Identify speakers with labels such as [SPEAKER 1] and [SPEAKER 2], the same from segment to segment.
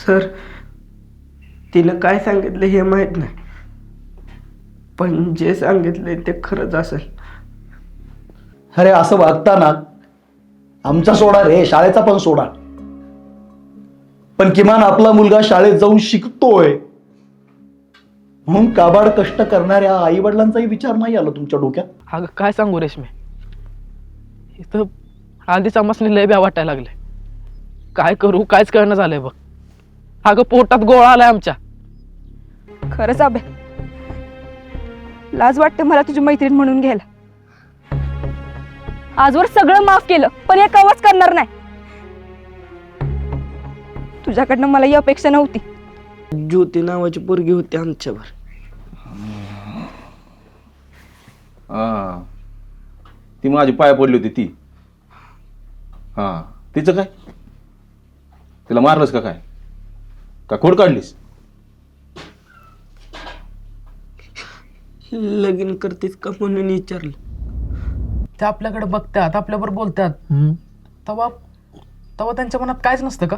[SPEAKER 1] Sir, तिनं काय सांगितलं हे माहीत नाही, पण जे सांगितलंय ते खरंच असेल.
[SPEAKER 2] अरे असं वागताना आमचा सोडा रे, शाळेचा पण सोडा, पण किमान आपला मुलगा शाळेत जाऊन शिकतोय म्हणून काबाड कष्ट करणाऱ्या आई वडिलांचाही विचार नाही आला तुमच्या डोक्यात?
[SPEAKER 3] अगं काय सांगू रेशमे, इथं आधीच आम्हाला लय ब्या वाटायला लागले. काय करू कायच कळणं झालंय बघ. अगं पोटात गोळा आलाय आमच्या.
[SPEAKER 4] खरंच अभ्या, लाज वाटते मला तुझी मैत्रीण म्हणून घ्यायला. आजवर सगळं माफ केलं, पण हे कवच करणार नाही. तुझ्याकडनं मला ही अपेक्षा नव्हती.
[SPEAKER 1] ज्योती नावाची पोरगी होती आमच्यावर.
[SPEAKER 5] हा, ती माझी पाय पडली होती ती. हा, तिचं काय? तिला मारलंस का काय? का खोड काढलीस?
[SPEAKER 1] लगीन करतेस का म्हणून विचारलं.
[SPEAKER 3] ते आपल्याकडे बघतात, आपल्यावर बोलतात, तेव्हा तेव्हा त्यांच्या मनात कायच नसतं का?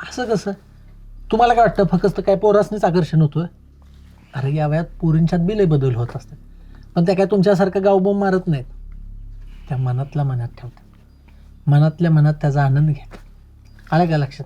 [SPEAKER 6] असं कसं? तुम्हाला काय वाटतं फक्त काय पोरासनीच आकर्षण होतोय? अरे या वयात पोरींच्यात बी लय बदल होत असतात, पण त्या काय तुमच्यासारखं गावबोंब मारत नाहीत. त्या मनातल्या मनात ठेवतात, मनातल्या मनात त्याचा आनंद घेतात. आलं का लक्षात?